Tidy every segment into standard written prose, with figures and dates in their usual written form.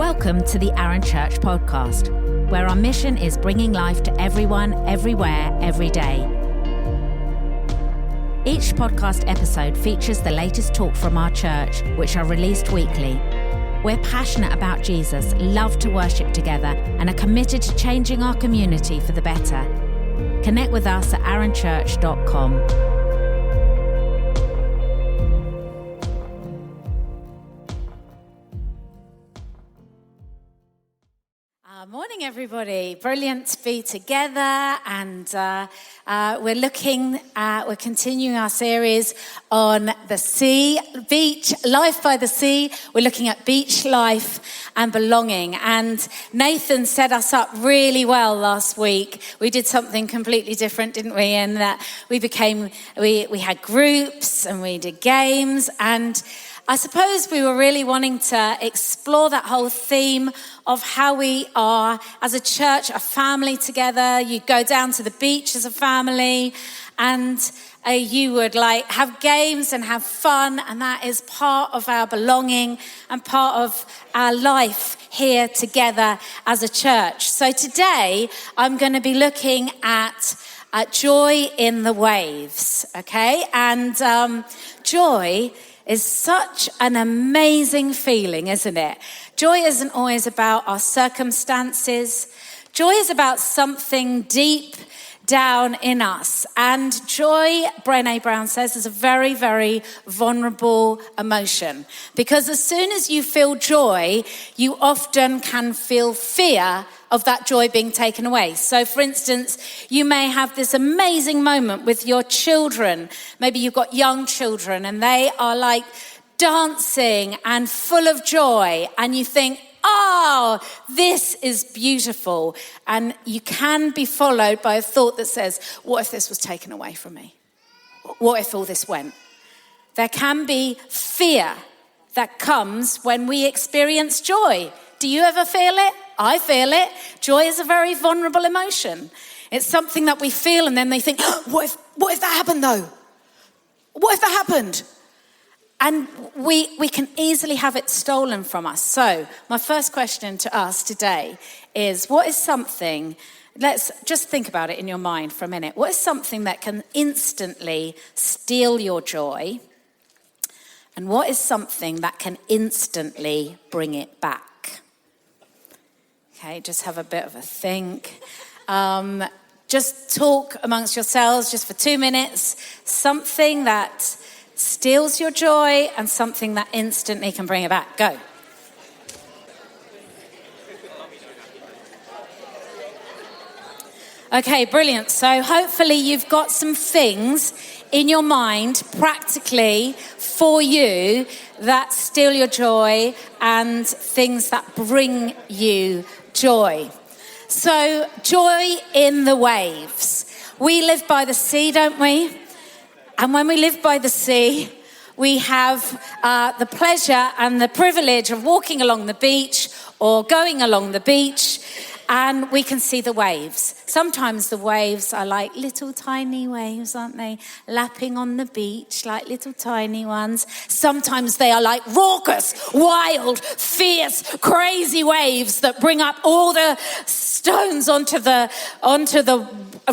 Welcome to the Arun Church podcast, where our mission is bringing life to everyone, everywhere, every day. Each podcast episode features the latest talk from our church, which are released weekly. We're passionate about Jesus, love to worship together, and are committed to changing our community for the better. Connect with us at arunchurch.com. Morning, everybody. Brilliant to be together, and we're continuing our series on the sea, beach, life by the sea. We're looking at beach life and belonging, and Nathan set us up really well last week. We did something completely different, didn't we? In that we had groups and we did games, and I suppose we were really wanting to explore that whole theme of how we are as a church, a family together. You go down to the beach as a family, and you would have games and have fun, and that is part of our belonging and part of our life here together as a church. So today I'm going to be looking at joy in the waves, okay? And joy is such an amazing feeling, isn't it? Joy isn't always about our circumstances. Joy is about something deep down in us. And joy, Brené Brown says, is a very, very vulnerable emotion. Because as soon as you feel joy, you often can feel fear of that joy being taken away. So for instance, you may have this amazing moment with your children. Maybe you've got young children and they are dancing and full of joy, and you think, oh, this is beautiful. And you can be followed by a thought that says, what if this was taken away from me? What if all this went? There can be fear that comes when we experience joy. Do you ever feel it? I feel it. Joy is a very vulnerable emotion. It's something that we feel and then they think, oh, what if that happened though? What if that happened? And we can easily have it stolen from us. So my first question to us today is, what is something, let's just think about it in your mind for a minute. What is something that can instantly steal your joy? And what is something that can instantly bring it back? Okay, just have a bit of a think. Just talk amongst yourselves just for 2 minutes. Something that steals your joy and something that instantly can bring it back. Go. Okay, brilliant. So hopefully you've got some things in your mind practically for you that steal your joy and things that bring you joy. So joy in the waves. We live by the sea, don't we? And when we live by the sea, we have the pleasure and the privilege of walking along the beach or going along the beach, and we can see the waves. Sometimes the waves are like little tiny waves, aren't they? Lapping on the beach like little tiny ones. Sometimes they are like raucous, wild, fierce, crazy waves that bring up all the stones onto the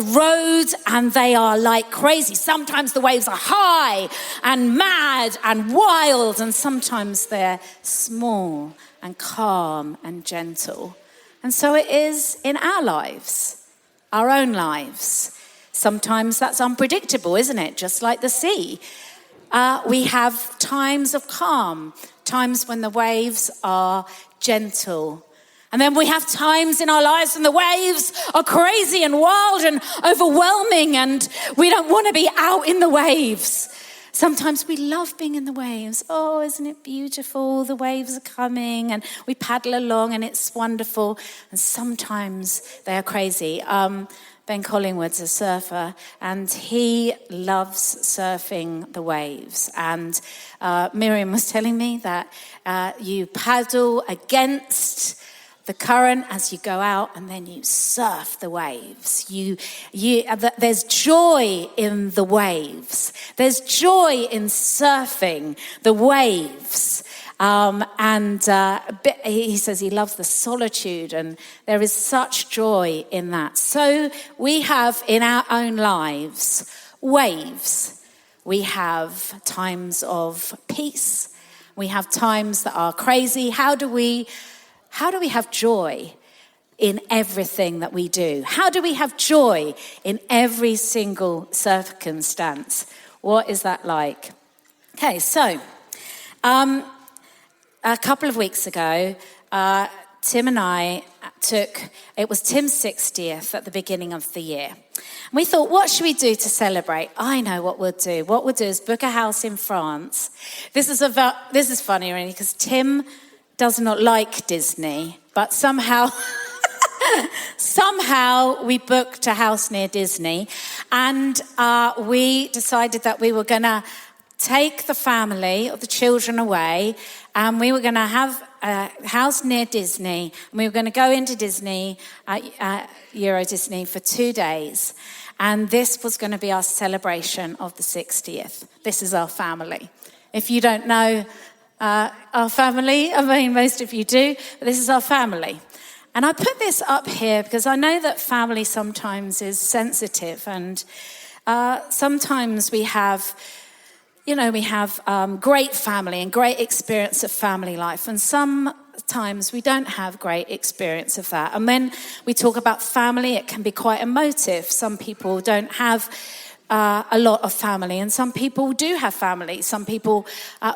road, and they are like crazy. Sometimes the waves are high and mad and wild, and sometimes they're small and calm and gentle. And so it is in our lives, our own lives. Sometimes that's unpredictable, isn't it? Just like the sea. We have times of calm, times when the waves are gentle. And then we have times in our lives when the waves are crazy and wild and overwhelming, and we don't want to be out in the waves. Sometimes we love being in the waves. Oh, isn't it beautiful? The waves are coming and we paddle along and it's wonderful. And sometimes they are crazy. Ben Collingwood's a surfer and he loves surfing the waves. And Miriam was telling me that you paddle against the current as you go out, and then you surf the waves. There's joy in the waves. There's joy in surfing the waves. He says he loves the solitude, and there is such joy in that. So we have in our own lives waves. We have times of peace. We have times that are crazy. How do we have joy in everything that we do? How do we have joy in every single circumstance? What is that like? Okay, so a couple of weeks ago, Tim and I it was Tim's 60th at the beginning of the year. And we thought, what should we do to celebrate? I know what we'll do. What we'll do is book a house in France. This is funny, really, because Tim does not like Disney, but somehow we booked a house near Disney, and we decided that we were going to take the family or the children away, and we were going to have a house near Disney, and we were going to go into Disney, Euro Disney, for 2 days. And this was going to be our celebration of the 60th. This is our family. If you don't know our family, I mean, most of you do, but this is our family. And I put this up here because I know that family sometimes is sensitive, and sometimes we have great family and great experience of family life, and sometimes we don't have great experience of that. And when we talk about family, it can be quite emotive. Some people don't have a lot of family, and some people do have family. Some people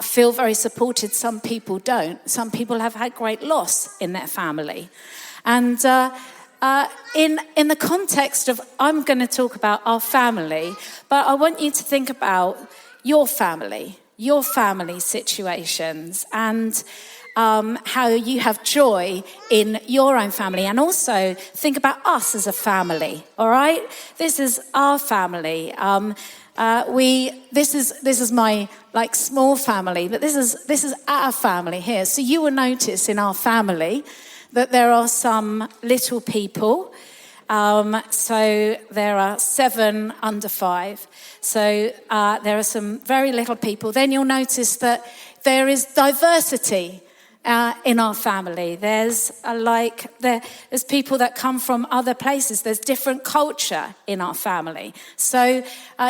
feel very supported, some people don't. Some people have had great loss in their family. And in the context of, I'm going to talk about our family, but I want you to think about your family situations, and how you have joy in your own family, and also think about us as a family. All right, this is our family. This is my small family, but this is our family here. So you will notice in our family that there are some little people. So there are 7 under 5. So there are some very little people. Then you'll notice that there is diversity in our family. There's people that come from other places. There's different culture in our family. So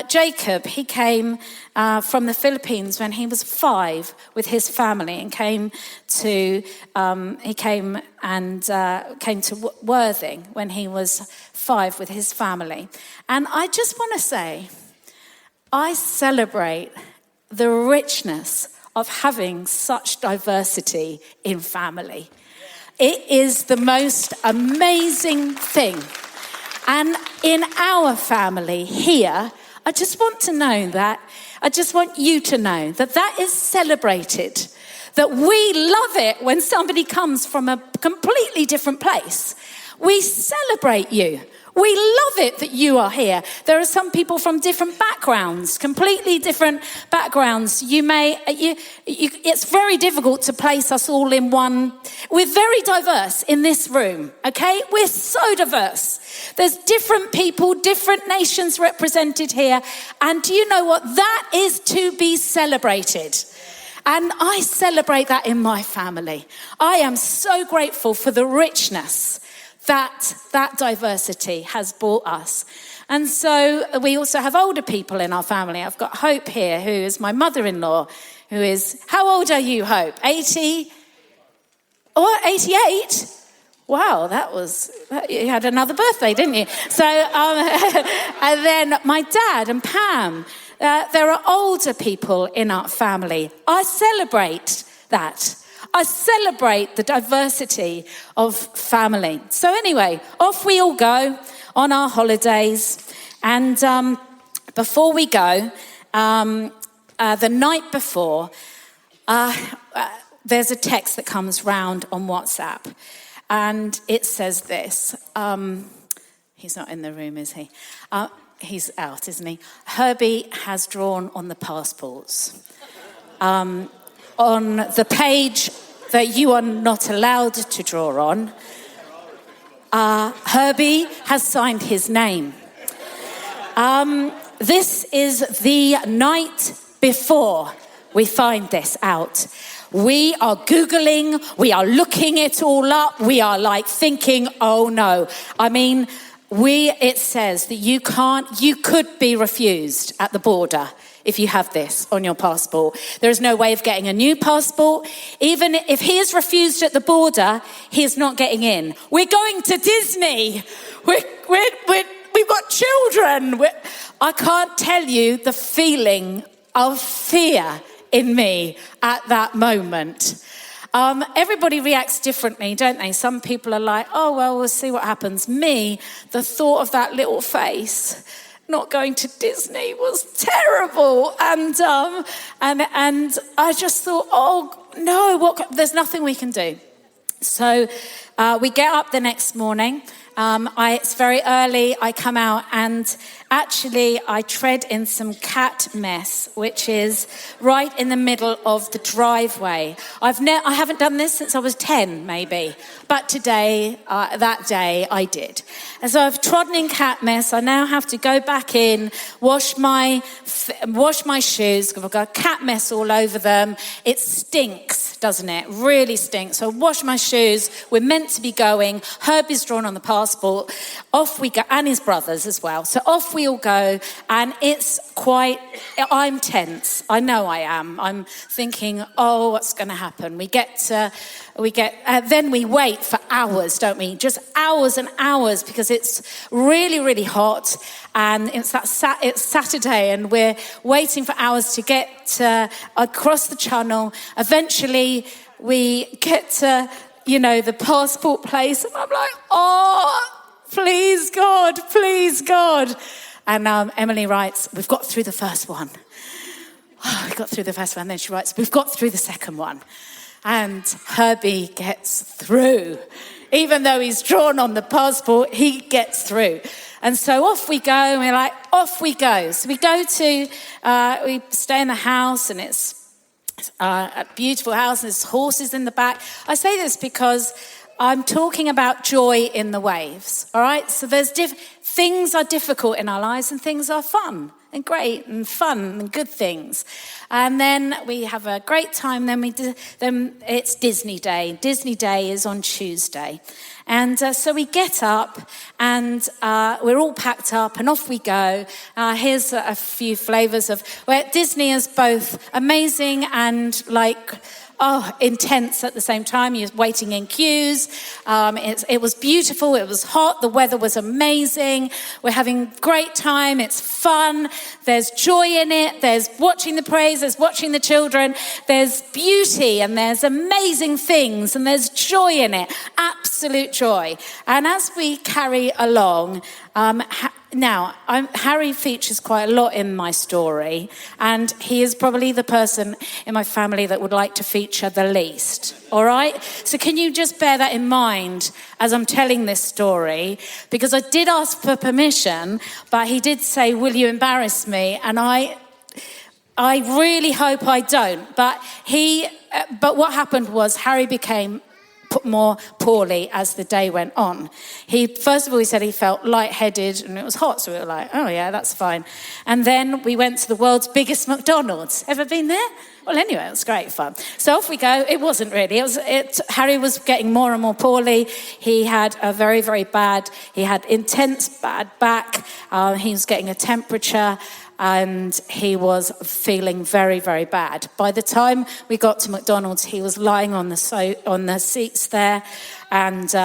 Jacob, he came from the Philippines when he was 5 with his family, and came to Worthing when he was 5 with his family. And I just want to say, I celebrate the richness of having such diversity in family. It is the most amazing thing. And in our family here, I just want you to know that is celebrated. That we love it when somebody comes from a completely different place. We celebrate you. We love it that you are here. There are some people from different backgrounds, completely different backgrounds. It's very difficult to place us all in one. We're very diverse in this room, okay? We're so diverse. There's different people, different nations represented here. And do you know what? That is to be celebrated. And I celebrate that in my family. I am so grateful for the richness that diversity has brought us. And so we also have older people in our family. I've got Hope here, who is my mother-in-law, who is, how old are you, Hope? 80? Or 88? Wow, you had another birthday, didn't you? So, and then my dad and Pam, there are older people in our family. I celebrate that. I celebrate the diversity of family. So anyway, off we all go on our holidays. And before we go, the night before, there's a text that comes round on WhatsApp. And it says this. He's not in the room, is he? He's out, isn't he? Herbie has drawn on the passports. On the page that you are not allowed to draw on, Herbie has signed his name. This is the night before we find this out. We are Googling, we are looking it all up, we are like thinking, oh no. I mean, it says that you could be refused at the border if you have this on your passport. There is no way of getting a new passport. Even if he is refused at the border, he is not getting in. We're going to Disney. We've got children. I can't tell you the feeling of fear in me at that moment. Everybody reacts differently, don't they? Some people are like, oh, well, we'll see what happens. Me, the thought of that little face not going to Disney was terrible. And I just thought, oh, no, there's nothing we can do. So we get up the next morning. It's very early. I come out and actually I tread in some cat mess, which is right in the middle of the driveway. I haven't done this since I was 10, maybe. But today, that day, I did. And so I've trodden in cat mess. I now have to go back in, wash my shoes, because I've got cat mess all over them. It stinks, doesn't it? Really stinks. So I wash my shoes. We're meant to be going. Herbie's drawn on the passport. Off we go, and his brothers as well. So off we all go, and I'm tense. I know I am. I'm thinking, oh, what's going to happen? Then we wait for hours, don't we? Just hours and hours, because it's really, really hot, and it's Saturday, and we're waiting for hours to get across the channel. Eventually, we get to, the passport place, and I'm like, oh, please, God, please, God. And Emily writes, we've got through the first one. Oh, we got through the first one. Then she writes, we've got through the second one. And Herbie gets through. Even though he's drawn on the passport, he gets through. And so off we go, and we're like, off we go. So we we stay in the house, and it's a beautiful house, and there's horses in the back. I say this because I'm talking about joy in the waves, all right? So there's things are difficult in our lives, and things are fun and great and fun and good things. And then we have a great time. Then it's Disney Day. Disney Day is on Tuesday. And so we get up, and we're all packed up, and off we go. Here's a few flavours of where Disney is both amazing and intense at the same time. You're waiting in queues. It was beautiful. It was hot. The weather was amazing. We're having a great time. It's fun. There's joy in it. There's watching the praise. There's watching the children. There's beauty, and there's amazing things, and there's joy in it. Absolute joy. And as we carry along, Harry features quite a lot in my story, and he is probably the person in my family that would like to feature the least, all right? So can you just bear that in mind as I'm telling this story? Because I did ask for permission, but he did say, will you embarrass me? And I really hope I don't. But what happened was Harry became more poorly as the day went on. First of all, he said he felt lightheaded and it was hot, so we were like, oh yeah, that's fine. And then we went to the world's biggest McDonald's. Ever been there? Well, anyway, it was great fun. So off we go. It wasn't really. Harry was getting more and more poorly. He had he had intense bad back. He was getting a temperature, and he was feeling very, very bad. By the time we got to McDonald's, he was lying on the seats there, and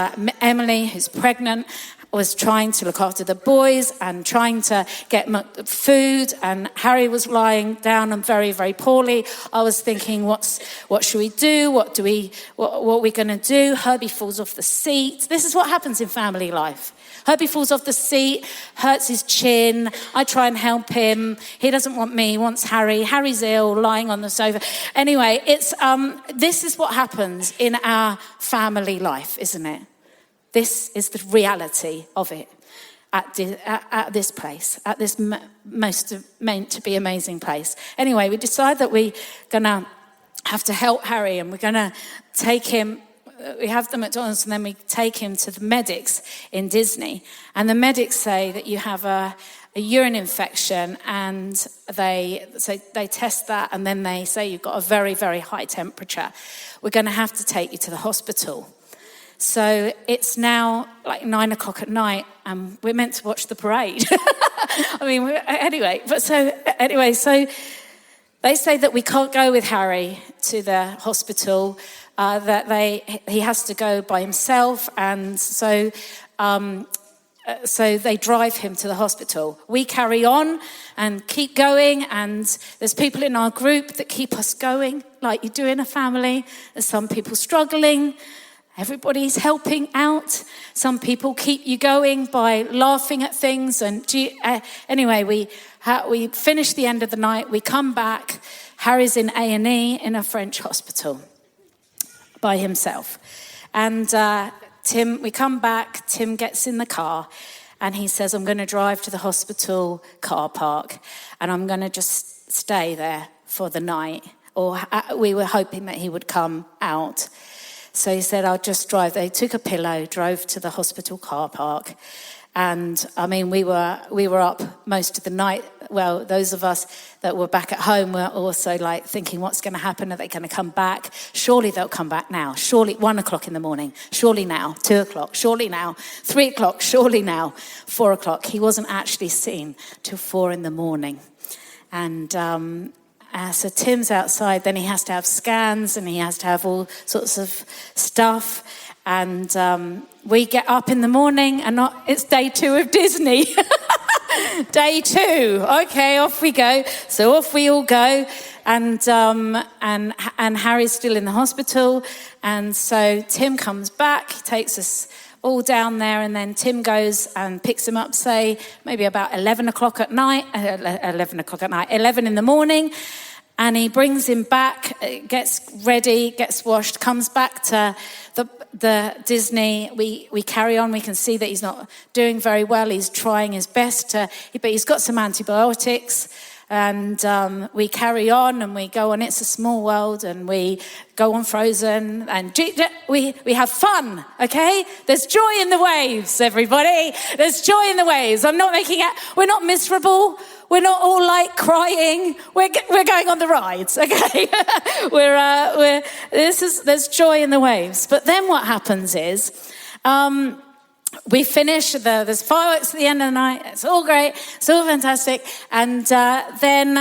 Emily, who's pregnant, was trying to look after the boys and trying to get food, and Harry was lying down and very, very poorly. I was thinking, what should we do? What are we going to do? Herbie falls off the seat. This is what happens in family life. Herbie falls off the seat, hurts his chin. I try and help him. He doesn't want me, he wants Harry. Harry's ill, lying on the sofa. Anyway, this is what happens in our family life, isn't it? This is the reality of it at this place, at this most meant to be amazing place. Anyway, we decide that we're going to have to help Harry, and we're going to take him. We have the McDonald's, and then we take him to the medics in Disney. And the medics say that you have a urine infection, and they test that, and then they say you've got a very, very high temperature. We're going to have to take you to the hospital. So it's now like 9 o'clock at night, and we're meant to watch the parade. So they say that we can't go with Harry to the hospital, he has to go by himself, and so they drive him to the hospital. We carry on and keep going, and there's people in our group that keep us going, like you do in a family. There's some people struggling. Everybody's helping out. Some people keep you going by laughing at things. And anyway, we finish the end of the night. We come back. Harry's in A&E in a French hospital by himself. And we come back. Tim gets in the car and he says, I'm going to drive to the hospital car park and I'm going to just stay there for the night. Or we were hoping that he would come out. So he said, I'll just drive. They took a pillow, drove to the hospital car park. And we were up most of the night. Well, those of us that were back at home were also like thinking, what's going to happen? Are they going to come back? Surely they'll come back now. Surely 1 o'clock in the morning. Surely now. 2 o'clock. Surely now. 3 o'clock. Surely now. 4 o'clock. He wasn't actually seen till 4 in the morning. And so Tim's outside, then he has to have scans and he has to have all sorts of stuff. And we get up in the morning and it's day 2 of Disney. Day 2. Okay, off we go. So off we all go. And Harry's still in the hospital. And so Tim comes back, he takes us all down there, and then Tim goes and picks him up, say, maybe about 11 o'clock at night, 11 in the morning, and he brings him back, gets ready, gets washed, comes back to the Disney. We carry on. We can see that he's not doing very well. He's trying his best but he's got some antibiotics. And we carry on and we go on It's a Small World and we go on Frozen and we have fun, okay? There's joy in the waves, everybody. There's joy in the waves. I'm not making it. We're not miserable. We're not all like crying. We're going on the rides, okay? There's joy in the waves. But then what happens is, we finish, there's fireworks at the end of the night, it's all great, it's all fantastic, and then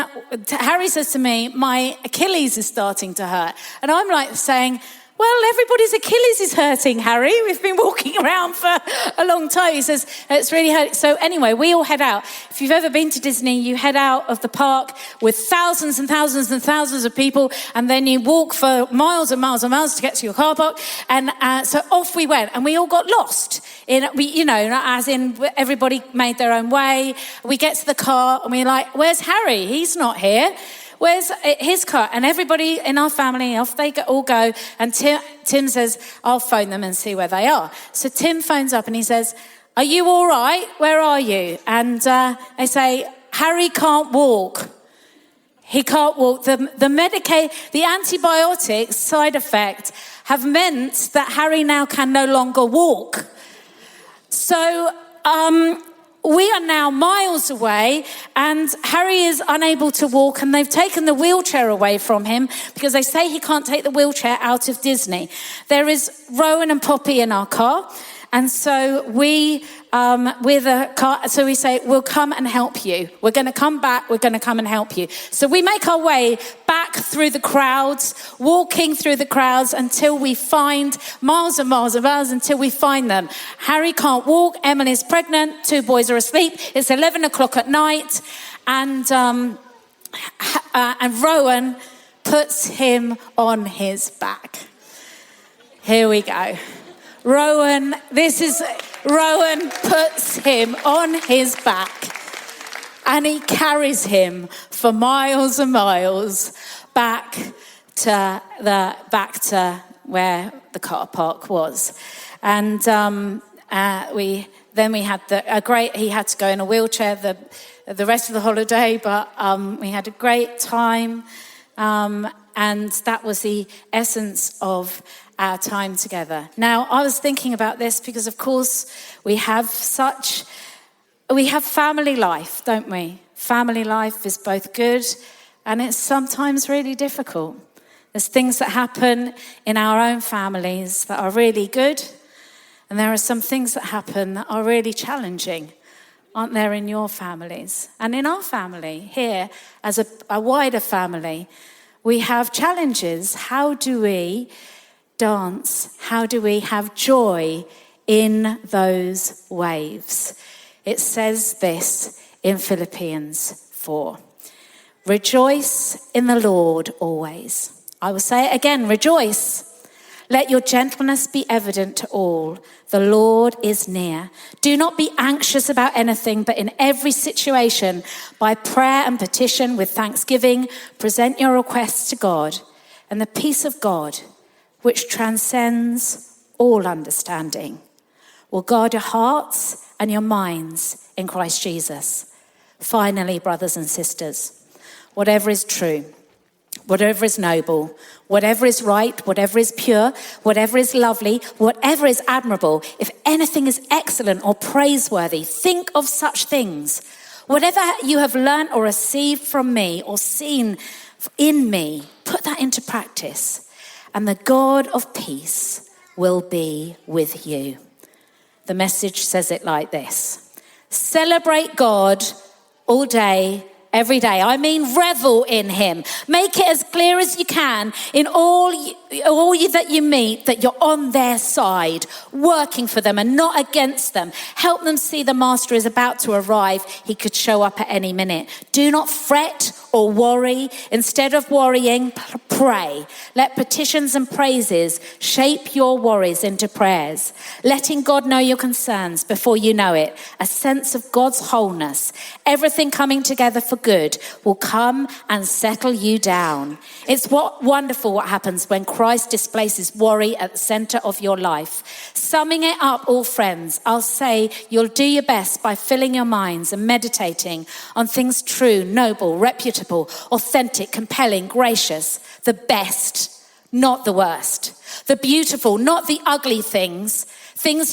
Harry says to me, my Achilles is starting to hurt, and I'm like saying, well, everybody's Achilles is hurting, Harry. We've been walking around for a long time. He says, it's really hurting. So anyway, we all head out. If you've ever been to Disney, you head out of the park with thousands and thousands and thousands of people, and then you walk for miles and miles and miles to get to your car park. And so off we went, and we all got lost. As in everybody made their own way. We get to the car, and we're like, where's Harry? He's not here. Where's his car? And everybody in our family, off they all go. And Tim says, I'll phone them and see where they are. So Tim phones up and he says, are you all right? Where are you? And they say, Harry can't walk. He can't walk. The antibiotics side effect have meant that Harry now can no longer walk. So, we are now miles away and Harry is unable to walk, and they've taken the wheelchair away from him because they say he can't take the wheelchair out of Disney. There is Rowan and Poppy in our car. And so we say, we'll come and help you. We're going to come back. We're going to come and help you. So we make our way back through the crowds, walking through the crowds until we find miles and miles and miles until we find them. Harry can't walk. Emily's pregnant. 2 boys are asleep. It's 11 o'clock at night. And Rowan puts him on his back. Here we go. Rowan puts him on his back and he carries him for miles and miles back to where the car park was. And we had he had to go in a wheelchair the rest of the holiday, but we had a great time. And that was the essence of our time together. Now, I was thinking about this because, of course, we have such We have family life, don't we? Family life is both good and it's sometimes really difficult. There's things that happen in our own families that are really good, and there are some things that happen that are really challenging, aren't there, in your families? And in our family here, as a wider family, we have challenges. How do we dance? How do we have joy in those waves? It says this in Philippians 4. Rejoice in the Lord always. I will say it again, rejoice. Let your gentleness be evident to all. The Lord is near. Do not be anxious about anything, but in every situation, by prayer and petition with thanksgiving, present your requests to God, and the peace of God, which transcends all understanding, will guard your hearts and your minds in Christ Jesus. Finally, brothers and sisters, whatever is true, whatever is noble, whatever is right, whatever is pure, whatever is lovely, whatever is admirable, if anything is excellent or praiseworthy, think of such things. Whatever you have learned or received from me or seen in me, put that into practice, and the God of peace will be with you. The Message says it like this: celebrate God all day, every day. I mean, revel in him. Make it as clear as you can in all that you meet that you're on their side, working for them and not against them. Help them see the master is about to arrive. He could show up at any minute. Do not fret or worry. Instead of worrying, pray. Let petitions and praises shape your worries into prayers. Letting God know your concerns before you know it. A sense of God's wholeness. Everything coming together for good will come and settle you down. It's wonderful what happens when Christ displaces worry at the center of your life. Summing it up, all friends, I'll say you'll do your best by filling your minds and meditating on things true, noble, reputable, authentic, compelling, gracious, the best, not the worst, the beautiful, not the ugly things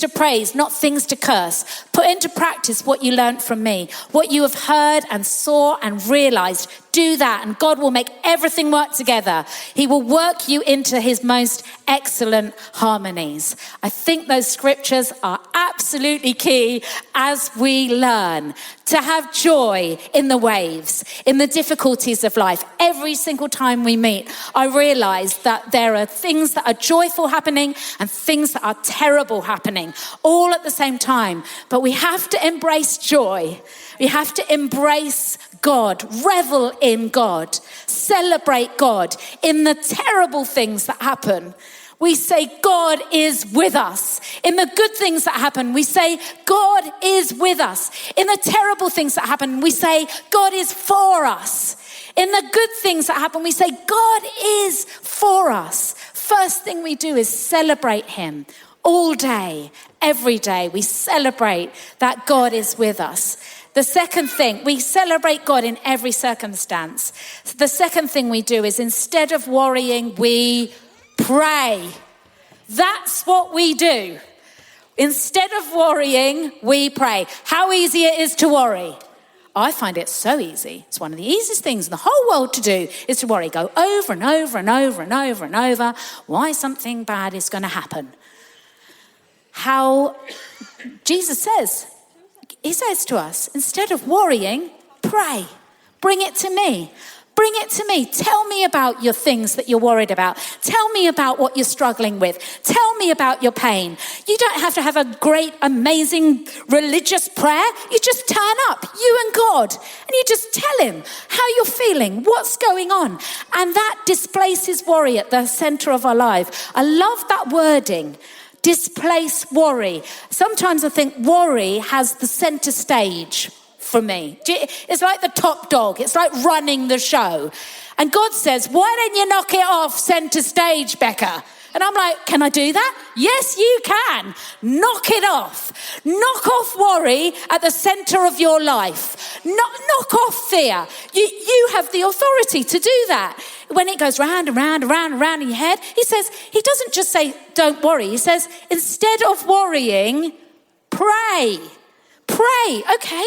to praise, not things to curse. Put into practice what you learned from me, what you have heard and saw and realized. Do that, and God will make everything work together. He will work you into his most excellent harmonies. I think those scriptures are absolutely key as we learn to have joy in the waves, in the difficulties of life. Every single time we meet, I realize that there are things that are joyful happening and things that are terrible happening all at the same time. But we have to embrace joy. We have to embrace God, revel in God, celebrate God in the terrible things that happen. We say God is with us. In the good things that happen, we say God is with us. In the terrible things that happen, we say God is for us. In the good things that happen, we say God is for us. First thing we do is celebrate him all day, every day. We celebrate that God is with us. The second thing, we celebrate God in every circumstance. The second thing we do is instead of worrying, we pray. That's what we do. Instead of worrying, we pray. How easy it is to worry. I find it so easy. It's one of the easiest things in the whole world to do is to worry. Go over and over and over and over and over why something bad is going to happen. How Jesus says, he says to us, instead of worrying, pray. Bring it to me. Bring it to me. Tell me about your things that you're worried about. Tell me about what you're struggling with. Tell me about your pain. You don't have to have a great, amazing religious prayer. You just turn up, you and God, and you just tell him how you're feeling, what's going on. And that displaces worry at the center of our life. I love that wording. Displace worry. Sometimes I think worry has the center stage for me. It's like the top dog. It's like running the show. And God says, why don't you knock it off center stage, Becca? And I'm like, can I do that? Yes, you can. Knock it off. Knock off worry at the center of your life. Knock off fear. You have the authority to do that. When it goes round and round and round and round in your head, he says, he doesn't just say, don't worry. He says, instead of worrying, pray. Pray. Okay.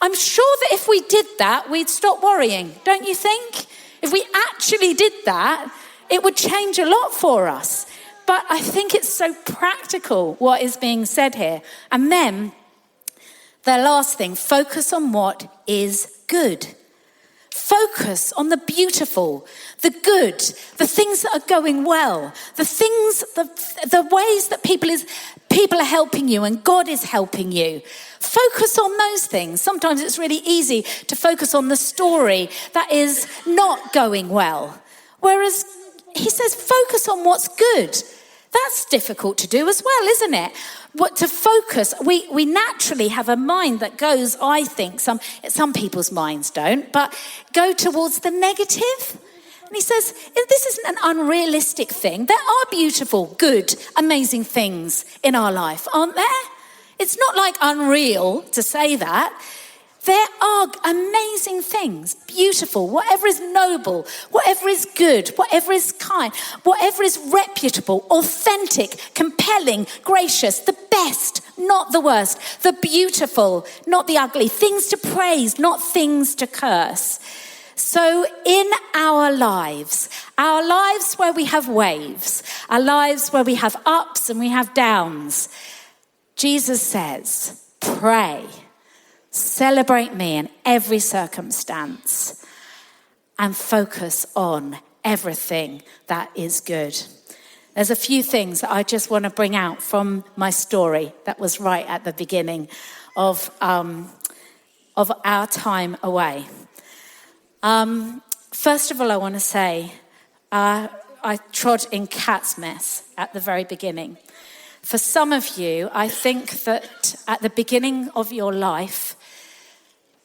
I'm sure that if we did that, we'd stop worrying. Don't you think? If we actually did that, it would change a lot for us. But I think it's so practical what is being said here. And then the last thing, focus on what is good. Focus on the beautiful, the good, the things that are going well, the things, the ways that people are helping you and God is helping you. Focus on those things. Sometimes it's really easy to focus on the story that is not going well. Whereas he says, focus on what's good. That's difficult to do as well, isn't it? What to focus, we naturally have a mind that goes, I think, some people's minds don't, but go towards the negative. And he says, this isn't an unrealistic thing. There are beautiful, good, amazing things in our life, aren't there? It's not like unreal to say that. There are amazing things, beautiful, whatever is noble, whatever is good, whatever is kind, whatever is reputable, authentic, compelling, gracious, the best, not the worst, the beautiful, not the ugly, things to praise, not things to curse. So in our lives where we have waves, our lives where we have ups and we have downs, Jesus says, pray. Celebrate me in every circumstance and focus on everything that is good. There's a few things that I just want to bring out from my story that was right at the beginning of our time away. First of all, I want to say I trod in cat's mess at the very beginning. For some of you, I think that at the beginning of your life,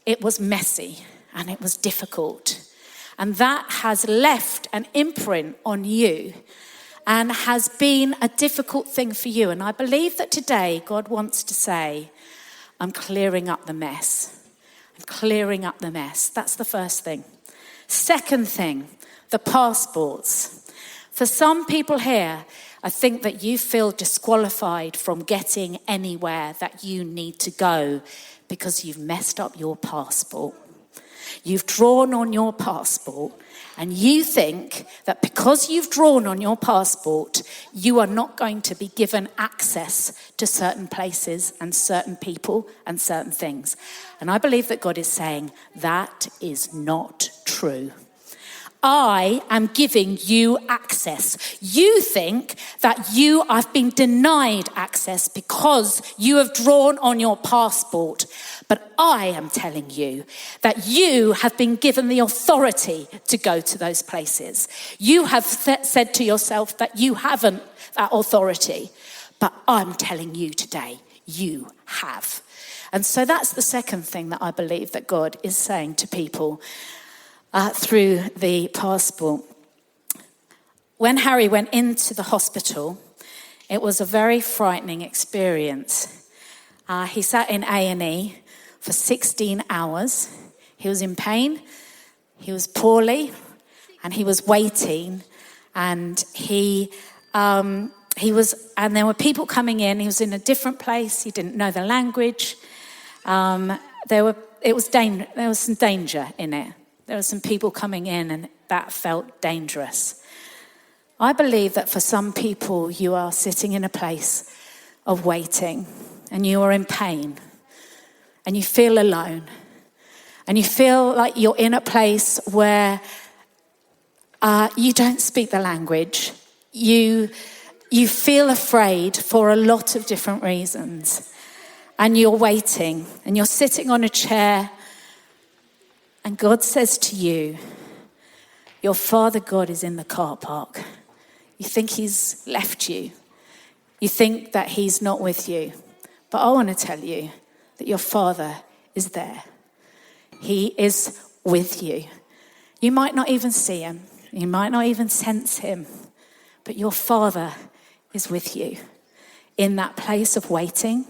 it was messy and it was difficult. And that has left an imprint on you and has been a difficult thing for you. And I believe that today God wants to say, I'm clearing up the mess. I'm clearing up the mess. That's the first thing. Second thing, the passports. For some people here, I think that you feel disqualified from getting anywhere that you need to go because you've messed up your passport. You've drawn on your passport and you think that because you've drawn on your passport, you are not going to be given access to certain places and certain people and certain things. And I believe that God is saying that is not true. I am giving you access. You think that you have been denied access because you have drawn on your passport. But I am telling you that you have been given the authority to go to those places. You have said to yourself that you haven't that authority. But I'm telling you today, you have. And so that's the second thing that I believe that God is saying to people through the passport. When Harry went into the hospital, it was a very frightening experience. He sat in A&E for 16 hours. He was in pain, he was poorly, and he was waiting. And and there were people coming in. He was in a different place. He didn't know the language. There was some danger in it. There were some people coming in and that felt dangerous. I believe that for some people, you are sitting in a place of waiting and you are in pain and you feel alone and you feel like you're in a place where you don't speak the language. You feel afraid for a lot of different reasons and you're waiting and you're sitting on a chair. And God says to you, your Father God is in the car park. You think he's left you. You think that he's not with you. But I want to tell you that your Father is there. He is with you. You might not even see him. You might not even sense him. But your Father is with you in that place of waiting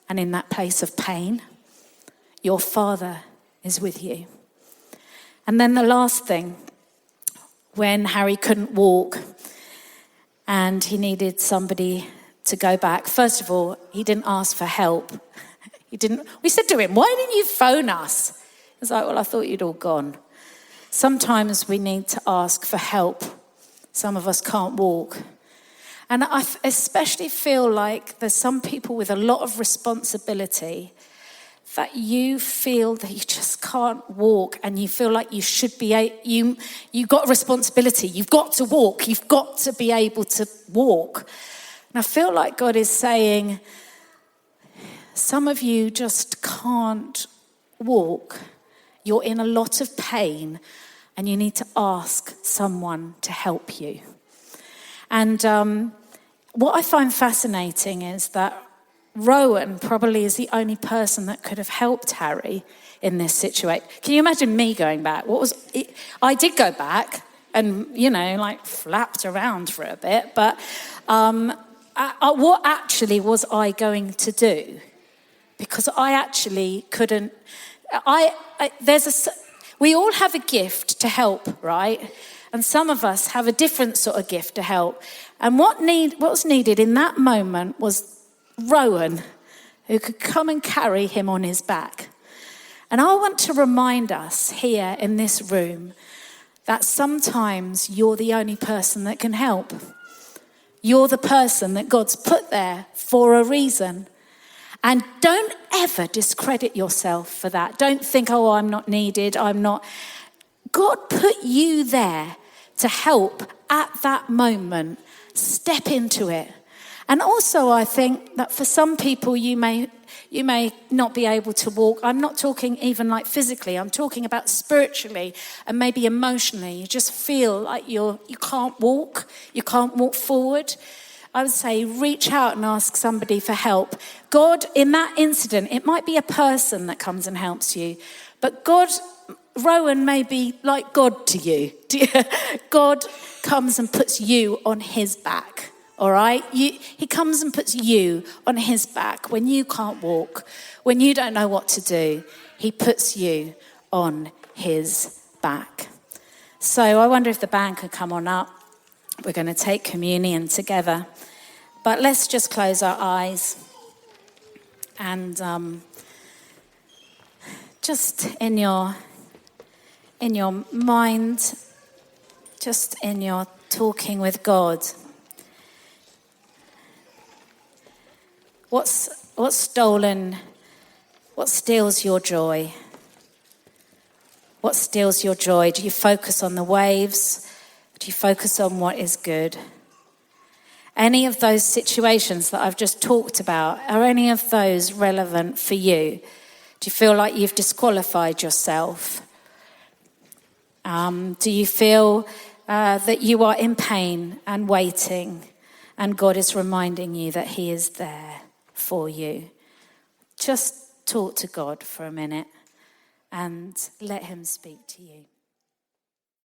and in that place of pain. Your Father is with you. And then the last thing, when Harry couldn't walk and he needed somebody to go back. First of all, he didn't ask for help. We said to him, why didn't you phone us? He was like, well, I thought you'd all gone. Sometimes we need to ask for help. Some of us can't walk. And I especially feel like there's some people with a lot of responsibility that you feel that you just can't walk, and you feel like you should be, you've got a responsibility. You've got to walk. You've got to be able to walk. And I feel like God is saying, some of you just can't walk. You're in a lot of pain, and you need to ask someone to help you. And what I find fascinating is that Rowan probably is the only person that could have helped Harry in this situation. Can you imagine me going back? I did go back and, flapped around for a bit. But what actually was I going to do? Because I actually couldn't. We all have a gift to help, right? And some of us have a different sort of gift to help. And what was needed in that moment was Rowan, who could come and carry him on his back. And I want to remind us here in this room that sometimes you're the only person that can help. You're the person that God's put there for a reason. And don't ever discredit yourself for that. Don't think, oh, I'm not needed, I'm not. God put you there to help at that moment. Step into it. And also I think that for some people you may not be able to walk. I'm not talking even like physically. I'm talking about spiritually and maybe emotionally. You just feel like you can't walk. You can't walk forward. I would say reach out and ask somebody for help. God, in that incident, it might be a person that comes and helps you. But God, Rowan may be like God to you. God comes and puts you on his back. All right? He comes and puts you on his back when you can't walk, when you don't know what to do. He puts you on his back. So I wonder if the band could come on up. We're going to take communion together. But let's just close our eyes and just in your mind, just in your talking with God, what's stolen? What steals your joy? What steals your joy? Do you focus on the waves? Do you focus on what is good? Any of those situations that I've just talked about, are any of those relevant for you? Do you feel like you've disqualified yourself? Do you feel that you are in pain and waiting, and God is reminding you that he is there for you? Just talk to God for a minute and let him speak to you.